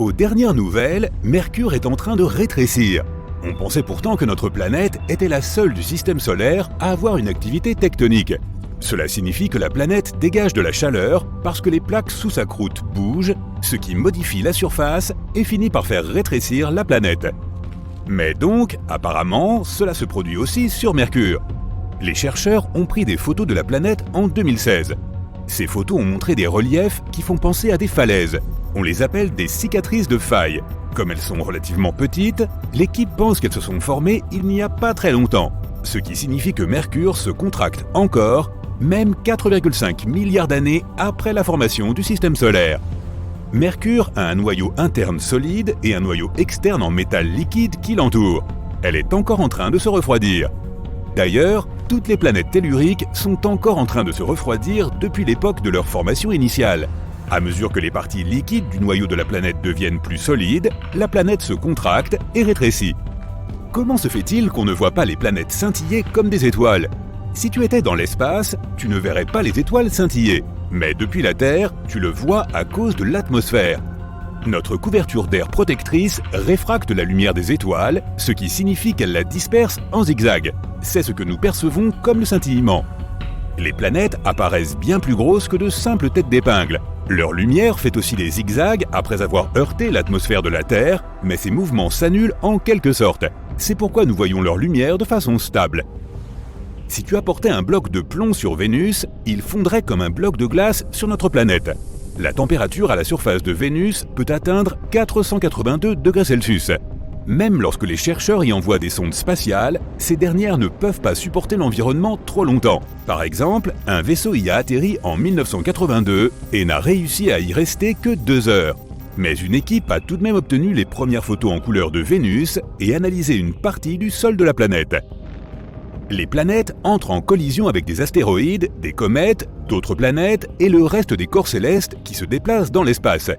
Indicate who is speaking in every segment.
Speaker 1: Aux dernières nouvelles, Mercure est en train de rétrécir. On pensait pourtant que notre planète était la seule du système solaire à avoir une activité tectonique. Cela signifie que la planète dégage de la chaleur parce que les plaques sous sa croûte bougent, ce qui modifie la surface et finit par faire rétrécir la planète. Mais donc, apparemment, cela se produit aussi sur Mercure. Les chercheurs ont pris des photos de la planète en 2016. Ces photos ont montré des reliefs qui font penser à des falaises. On les appelle des cicatrices de faille. Comme elles sont relativement petites, l'équipe pense qu'elles se sont formées il n'y a pas très longtemps, ce qui signifie que Mercure se contracte encore, même 4,5 milliards d'années après la formation du système solaire. Mercure a un noyau interne solide et un noyau externe en métal liquide qui l'entoure. Elle est encore en train de se refroidir. D'ailleurs, toutes les planètes telluriques sont encore en train de se refroidir depuis l'époque de leur formation initiale. À mesure que les parties liquides du noyau de la planète deviennent plus solides, la planète se contracte et rétrécit. Comment se fait-il qu'on ne voit pas les planètes scintiller comme des étoiles ? Si tu étais dans l'espace, tu ne verrais pas les étoiles scintiller. Mais depuis la Terre, tu le vois à cause de l'atmosphère. Notre couverture d'air protectrice réfracte la lumière des étoiles, ce qui signifie qu'elle la disperse en zigzag. C'est ce que nous percevons comme le scintillement. Les planètes apparaissent bien plus grosses que de simples têtes d'épingle. Leur lumière fait aussi des zigzags après avoir heurté l'atmosphère de la Terre, mais ces mouvements s'annulent en quelque sorte. C'est pourquoi nous voyons leur lumière de façon stable. Si tu apportais un bloc de plomb sur Vénus, il fondrait comme un bloc de glace sur notre planète. La température à la surface de Vénus peut atteindre 482 degrés Celsius. Même lorsque les chercheurs y envoient des sondes spatiales, ces dernières ne peuvent pas supporter l'environnement trop longtemps. Par exemple, un vaisseau y a atterri en 1982 et n'a réussi à y rester que 2 heures. Mais une équipe a tout de même obtenu les premières photos en couleur de Vénus et analysé une partie du sol de la planète. Les planètes entrent en collision avec des astéroïdes, des comètes, d'autres planètes et le reste des corps célestes qui se déplacent dans l'espace.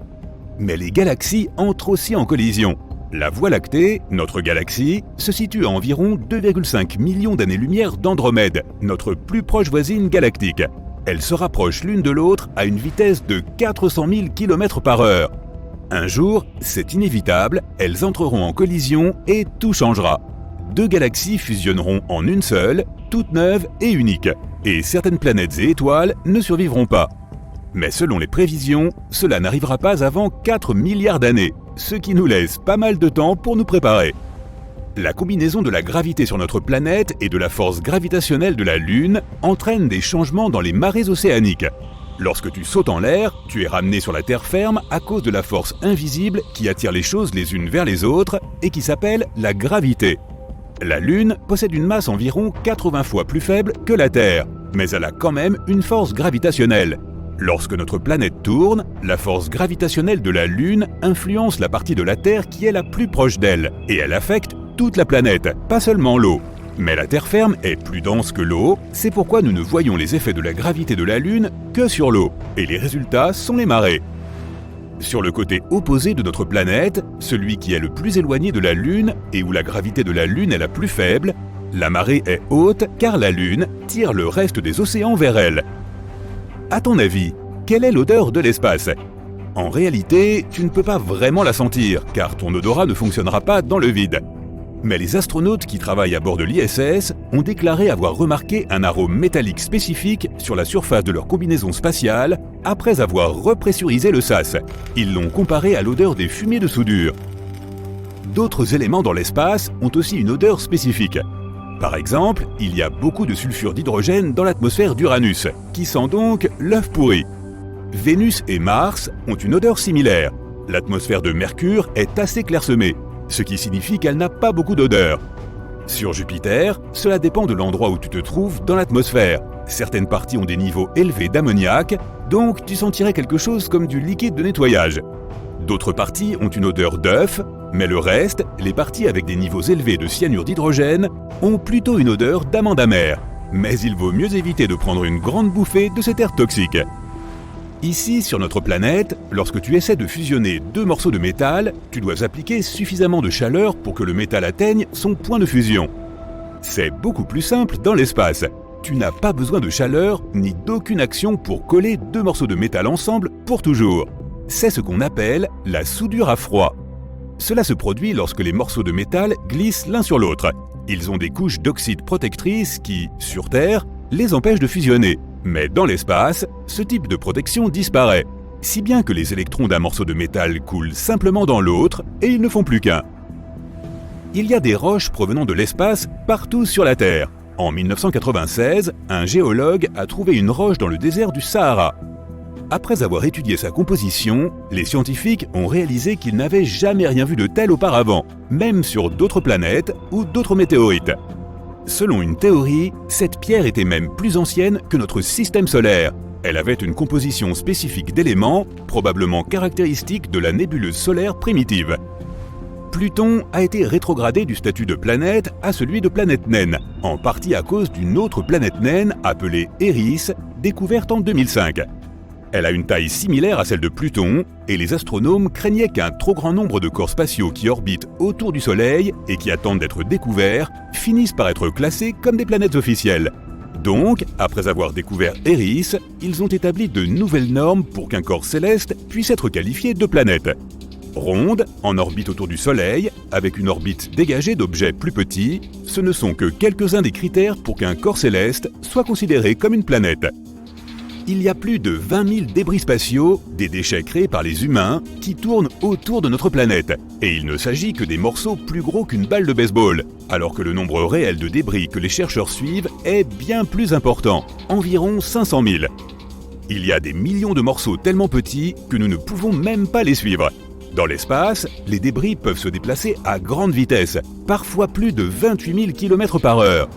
Speaker 1: Mais les galaxies entrent aussi en collision. La Voie lactée, notre galaxie, se situe à environ 2,5 millions d'années-lumière d'Andromède, notre plus proche voisine galactique. Elles se rapprochent l'une de l'autre à une vitesse de 400 000 km/h. Un jour, c'est inévitable, elles entreront en collision et tout changera. 2 galaxies fusionneront en une seule, toute neuve et unique. Et certaines planètes et étoiles ne survivront pas. Mais selon les prévisions, cela n'arrivera pas avant 4 milliards d'années, ce qui nous laisse pas mal de temps pour nous préparer. La combinaison de la gravité sur notre planète et de la force gravitationnelle de la Lune entraîne des changements dans les marées océaniques. Lorsque tu sautes en l'air, tu es ramené sur la terre ferme à cause de la force invisible qui attire les choses les unes vers les autres et qui s'appelle la gravité. La Lune possède une masse environ 80 fois plus faible que la Terre, mais elle a quand même une force gravitationnelle. Lorsque notre planète tourne, la force gravitationnelle de la Lune influence la partie de la Terre qui est la plus proche d'elle, et elle affecte toute la planète, pas seulement l'eau. Mais la terre ferme est plus dense que l'eau, c'est pourquoi nous ne voyons les effets de la gravité de la Lune que sur l'eau, et les résultats sont les marées. Sur le côté opposé de notre planète, celui qui est le plus éloigné de la Lune et où la gravité de la Lune est la plus faible, la marée est haute car la Lune tire le reste des océans vers elle. À ton avis, quelle est l'odeur de l'espace ? En réalité, tu ne peux pas vraiment la sentir car ton odorat ne fonctionnera pas dans le vide. Mais les astronautes qui travaillent à bord de l'ISS ont déclaré avoir remarqué un arôme métallique spécifique sur la surface de leur combinaison spatiale après avoir repressurisé le sas. Ils l'ont comparé à l'odeur des fumées de soudure. D'autres éléments dans l'espace ont aussi une odeur spécifique. Par exemple, il y a beaucoup de sulfure d'hydrogène dans l'atmosphère d'Uranus, qui sent donc l'œuf pourri. Vénus et Mars ont une odeur similaire. L'atmosphère de Mercure est assez clairsemée, ce qui signifie qu'elle n'a pas beaucoup d'odeur. Sur Jupiter, cela dépend de l'endroit où tu te trouves dans l'atmosphère. Certaines parties ont des niveaux élevés d'ammoniac, donc tu sentirais quelque chose comme du liquide de nettoyage. D'autres parties ont une odeur d'œuf, mais le reste, les parties avec des niveaux élevés de cyanure d'hydrogène, ont plutôt une odeur d'amande amère. Mais il vaut mieux éviter de prendre une grande bouffée de cet air toxique. Ici, sur notre planète, lorsque tu essaies de fusionner 2 morceaux de métal, tu dois appliquer suffisamment de chaleur pour que le métal atteigne son point de fusion. C'est beaucoup plus simple dans l'espace. Tu n'as pas besoin de chaleur ni d'aucune action pour coller 2 morceaux de métal ensemble pour toujours. c'est ce qu'on appelle la soudure à froid. Cela se produit lorsque les morceaux de métal glissent l'un sur l'autre. Ils ont des couches d'oxyde protectrices qui, sur Terre, les empêchent de fusionner. Mais dans l'espace, ce type de protection disparaît, si bien que les électrons d'un morceau de métal coulent simplement dans l'autre et ils ne font plus qu'un. Il y a des roches provenant de l'espace partout sur la Terre. En 1996, un géologue a trouvé une roche dans le désert du Sahara. Après avoir étudié sa composition, les scientifiques ont réalisé qu'ils n'avaient jamais rien vu de tel auparavant, même sur d'autres planètes ou d'autres météorites. Selon une théorie, cette pierre était même plus ancienne que notre système solaire. Elle avait une composition spécifique d'éléments, probablement caractéristiques de la nébuleuse solaire primitive. Pluton a été rétrogradé du statut de planète à celui de planète naine, en partie à cause d'une autre planète naine appelée Eris, découverte en 2005. Elle a une taille similaire à celle de Pluton, et les astronomes craignaient qu'un trop grand nombre de corps spatiaux qui orbitent autour du Soleil et qui attendent d'être découverts finissent par être classés comme des planètes officielles. Donc, après avoir découvert Eris, ils ont établi de nouvelles normes pour qu'un corps céleste puisse être qualifié de planète. Ronde, en orbite autour du Soleil, avec une orbite dégagée d'objets plus petits, ce ne sont que quelques-uns des critères pour qu'un corps céleste soit considéré comme une planète. Il y a plus de 20 000 débris spatiaux, des déchets créés par les humains, qui tournent autour de notre planète. Et il ne s'agit que des morceaux plus gros qu'une balle de baseball, alors que le nombre réel de débris que les chercheurs suivent est bien plus important, environ 500 000. Il y a des millions de morceaux tellement petits que nous ne pouvons même pas les suivre. Dans l'espace, les débris peuvent se déplacer à grande vitesse, parfois plus de 28 000 km/h.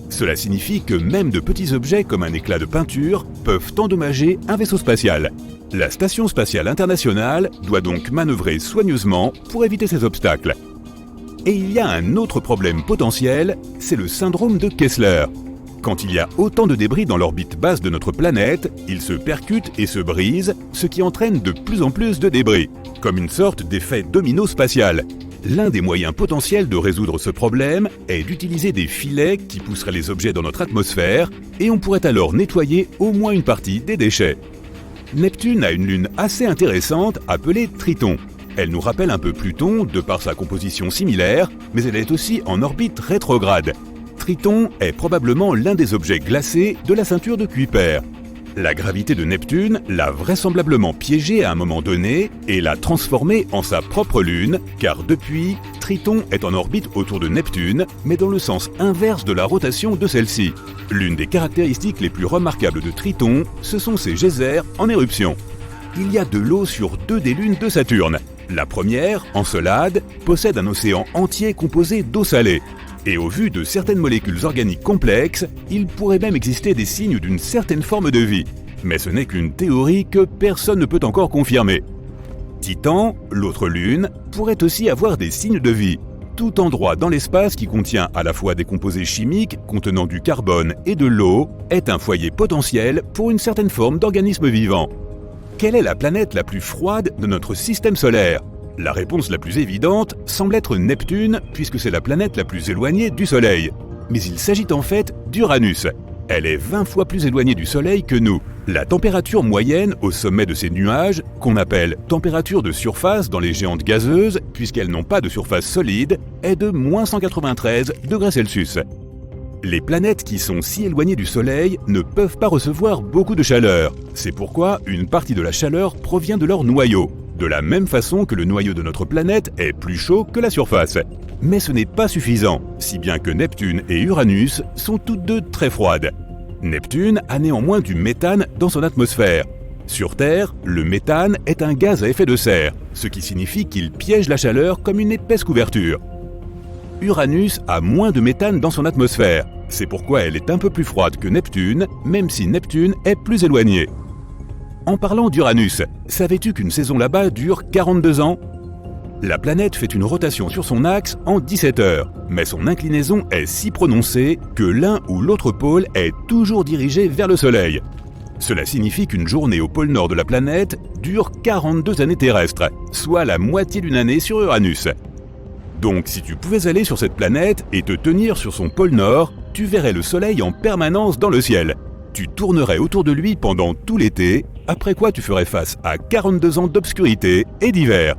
Speaker 1: Cela signifie que même de petits objets comme un éclat de peinture peuvent endommager un vaisseau spatial. La Station spatiale internationale doit donc manœuvrer soigneusement pour éviter ces obstacles. Et il y a un autre problème potentiel, c'est le syndrome de Kessler. Quand il y a autant de débris dans l'orbite basse de notre planète, ils se percutent et se brisent, ce qui entraîne de plus en plus de débris, comme une sorte d'effet domino spatial. L'un des moyens potentiels de résoudre ce problème est d'utiliser des filets qui pousseraient les objets dans notre atmosphère et on pourrait alors nettoyer au moins une partie des déchets. Neptune a une lune assez intéressante appelée Triton. Elle nous rappelle un peu Pluton de par sa composition similaire, mais elle est aussi en orbite rétrograde. Triton est probablement l'un des objets glacés de la ceinture de Kuiper. La gravité de Neptune l'a vraisemblablement piégé à un moment donné et l'a transformé en sa propre lune, car depuis, Triton est en orbite autour de Neptune, mais dans le sens inverse de la rotation de celle-ci. L'une des caractéristiques les plus remarquables de Triton, ce sont ses geysers en éruption. Il y a de l'eau sur 2 des lunes de Saturne. La première, Encelade, possède un océan entier composé d'eau salée. Et au vu de certaines molécules organiques complexes, il pourrait même exister des signes d'une certaine forme de vie. Mais ce n'est qu'une théorie que personne ne peut encore confirmer. Titan, l'autre lune, pourrait aussi avoir des signes de vie. Tout endroit dans l'espace qui contient à la fois des composés chimiques contenant du carbone et de l'eau est un foyer potentiel pour une certaine forme d'organisme vivant. Quelle est la planète la plus froide de notre système solaire ? La réponse la plus évidente semble être Neptune, puisque c'est la planète la plus éloignée du Soleil. Mais il s'agit en fait d'Uranus. Elle est 20 fois plus éloignée du Soleil que nous. La température moyenne au sommet de ces nuages, qu'on appelle température de surface dans les géantes gazeuses, puisqu'elles n'ont pas de surface solide, est de -193 degrés Celsius. Les planètes qui sont si éloignées du Soleil ne peuvent pas recevoir beaucoup de chaleur. C'est pourquoi une partie de la chaleur provient de leur noyau. De la même façon que le noyau de notre planète est plus chaud que la surface. Mais ce n'est pas suffisant, si bien que Neptune et Uranus sont toutes deux très froides. Neptune a néanmoins du méthane dans son atmosphère. Sur Terre, le méthane est un gaz à effet de serre, ce qui signifie qu'il piège la chaleur comme une épaisse couverture. Uranus a moins de méthane dans son atmosphère, c'est pourquoi elle est un peu plus froide que Neptune, même si Neptune est plus éloignée. En parlant d'Uranus, savais-tu qu'une saison là-bas dure 42 ans ? La planète fait une rotation sur son axe en 17 heures, mais son inclinaison est si prononcée que l'un ou l'autre pôle est toujours dirigé vers le Soleil. Cela signifie qu'une journée au pôle nord de la planète dure 42 années terrestres, soit la moitié d'une année sur Uranus. Donc si tu pouvais aller sur cette planète et te tenir sur son pôle nord, tu verrais le Soleil en permanence dans le ciel. Tu tournerais autour de lui pendant tout l'été, après quoi tu ferais face à 42 ans d'obscurité et d'hiver.